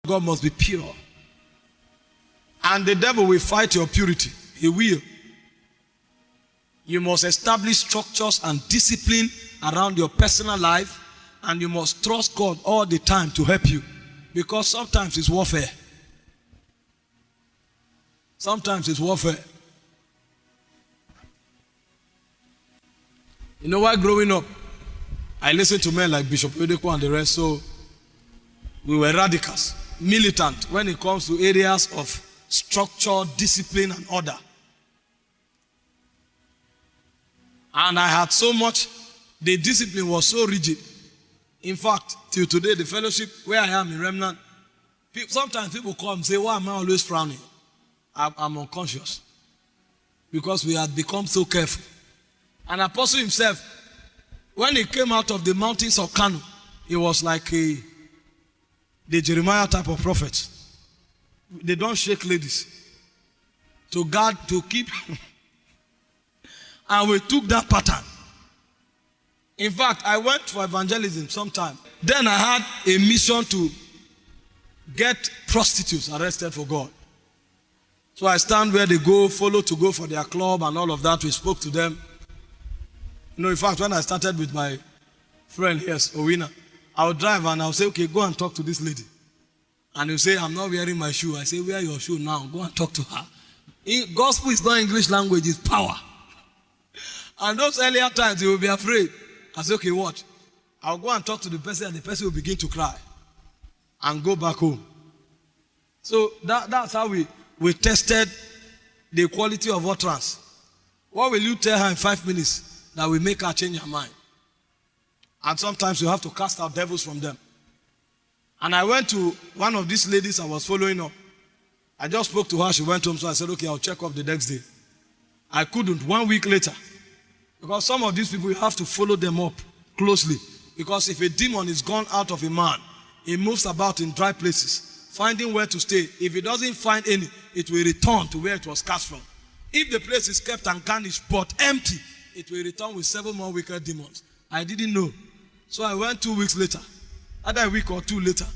God must be pure. And the devil will fight your purity. He will. You must establish structures and discipline around your personal life, and you must trust God all the time to help you. Because sometimes it's warfare. Sometimes it's warfare. You know why growing up, I listened to men like Bishop Odeko and the rest, so we were radicals, militant when it comes to areas of structure, discipline, and order. And I had so much, the discipline was so rigid. In fact, till today, the fellowship where I am in Remnant, sometimes people come and say, why am I always frowning? I'm unconscious. Because we had become so careful. And Apostle himself, when he came out of the mountains of Kanu, he was like the Jeremiah type of prophet. They don't shake ladies. To guard, to keep. And we took that pattern. In fact, I went for evangelism sometime. Then I had a mission to get prostitutes arrested for God. So I stand where they go, follow to go for their club and all of that. We spoke to them. You know, in fact, when I started with my friend here, Owina, I would drive and I would say, okay, go and talk to this lady. And he'll say, I'm not wearing my shoe. I say, wear your shoe now. Go and talk to her. Gospel is not English language, it's power. And those earlier times, he will be afraid. I say, okay, watch. I'll go and talk to the person and the person will begin to cry and go back home. So that's how we tested the quality of utterance. What will you tell her in 5 minutes that will make her change her mind? And sometimes you have to cast out devils from them. And I went to one of these ladies I was following up. I just spoke to her. She went home. So I said, okay, I'll check up the next day. I couldn't. 1 week later. Because some of these people, you have to follow them up closely. Because if a demon is gone out of a man, he moves about in dry places, finding where to stay. If he doesn't find any, it will return to where it was cast from. If the place is kept and garnished but empty, it will return with 7 more wicked demons. I didn't know. So I went 2 weeks later. Either a week or 2 later.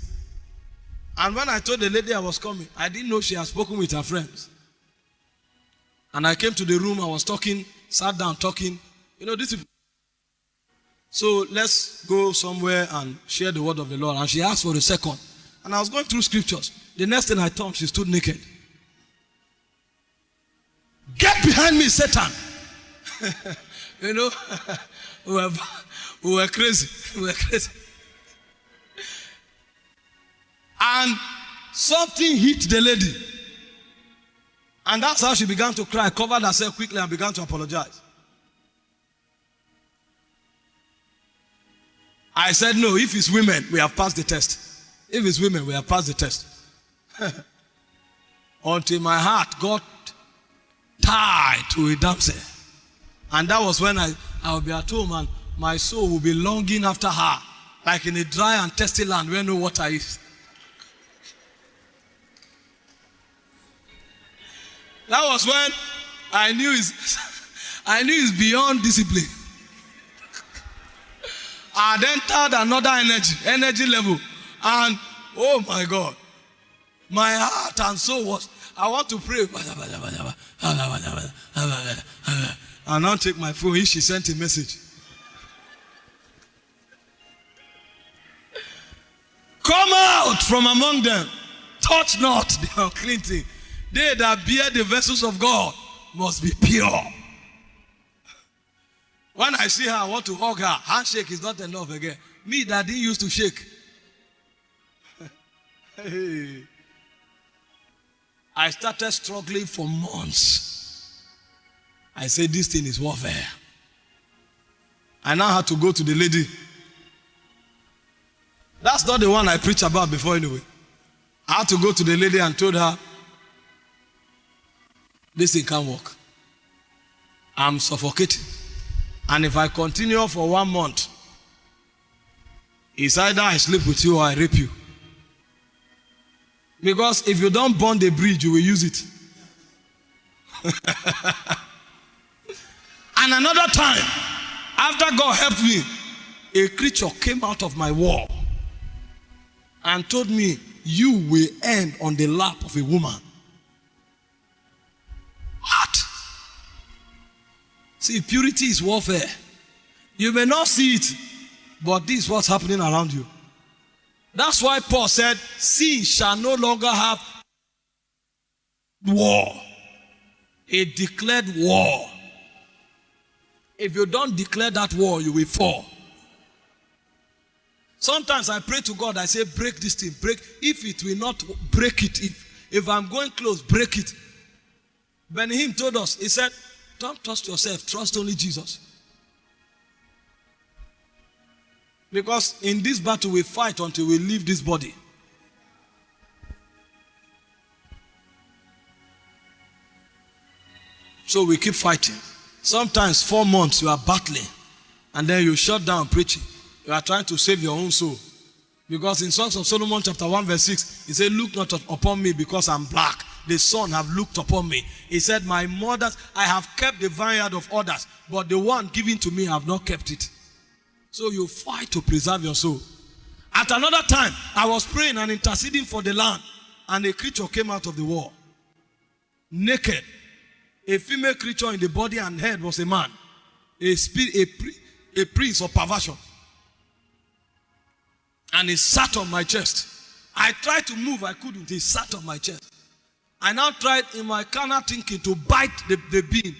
And when I told the lady I was coming, I didn't know she had spoken with her friends. And I came to the room, I was talking, sat down talking. You know, this is... So let's go somewhere and share the word of the Lord. And she asked for a second. And I was going through scriptures. The next thing I turned, she stood naked. Get behind me, Satan. You know, we were crazy. We were crazy. And something hit the lady. And that's how she began to cry, covered herself quickly and began to apologize. I said, no, if it's women, we have passed the test. If it's women, we have passed the test. Until my heart got tied to a damsel. And that was when I will be at home and my soul will be longing after her, like in a dry and thirsty land where no water is. That was when I knew it's beyond discipline. I then entered another energy level. And oh my God, my heart and soul was, I want to pray. And now take my phone. She sent a message. Come out from among them. Touch not the unclean thing. They that bear the vessels of God must be pure. When I see her, I want to hug her. Handshake is not enough again. Me that didn't used to shake. Hey. I started struggling for months. I said, this thing is warfare. I now had to go to the lady. That's not the one I preached about before anyway. I had to go to the lady and told her, this thing can't work. I'm suffocating. And if I continue for 1 month, it's either I sleep with you or I rape you. Because if you don't burn the bridge, you will use it. And another time, after God helped me, a creature came out of my wall and told me, you will end on the lap of a woman. What? See, purity is warfare. You may not see it, but this is what's happening around you. That's why Paul said, sin shall no longer have war. A declared war. If you don't declare that war, you will fall. Sometimes I pray to God, I say, break this thing, break. If it will not, break it. If I'm going close, break it. Benihim told us, he said, don't trust yourself, trust only Jesus. Because in this battle we fight until we leave this body. So we keep fighting. Sometimes 4 months you are battling, and then you shut down preaching. You are trying to save your own soul. Because in Songs of Solomon chapter 1 verse 6, he said, look not upon me because I'm black. The sun have looked upon me. He said, my mothers, I have kept the vineyard of others, but the one given to me I have not kept it. So you fight to preserve your soul. At another time, I was praying and interceding for the land, and a creature came out of the wall. Naked. A female creature in the body and head was a man. A prince of perversion. And he sat on my chest. I tried to move, I couldn't. He sat on my chest. I now tried in my carnal thinking to bite the beam.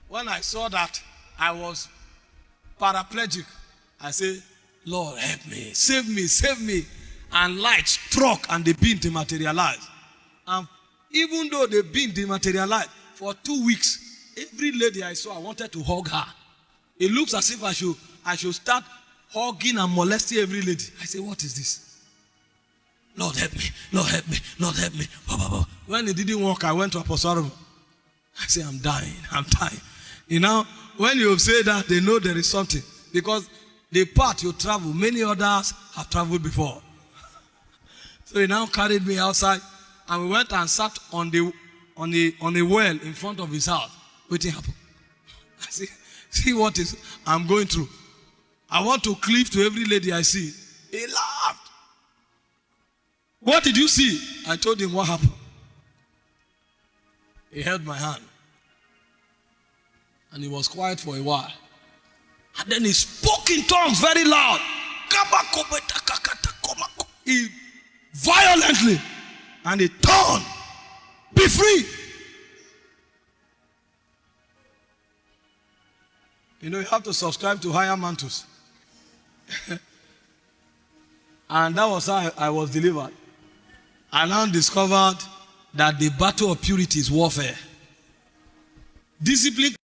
When I saw that, I was paraplegic. I said, Lord, help me, save me, save me. And light struck and the beam dematerialized. And even though the beam dematerialized, for 2 weeks, every lady I saw, I wanted to hug her. It looks as if I should start hugging and molesting every lady. I say, what is this? Lord help me, Lord help me, Lord help me. When it didn't work, I went to Apostle. I say, I'm dying, I'm dying. You know, when you say that, they know there is something. Because the path you travel, many others have traveled before. So he now carried me outside, and we went and sat on a well in front of his house, waiting happen. I see what is I'm going through. I want to cleave to every lady I see. He laughed. What did you see? I told him what happened. He held my hand. And he was quiet for a while. And then he spoke in tongues very loud. He violently. And he turned. Be free. You know, you have to subscribe to higher mantles. And that was how I was delivered. I now discovered that the battle of purity is warfare. Discipline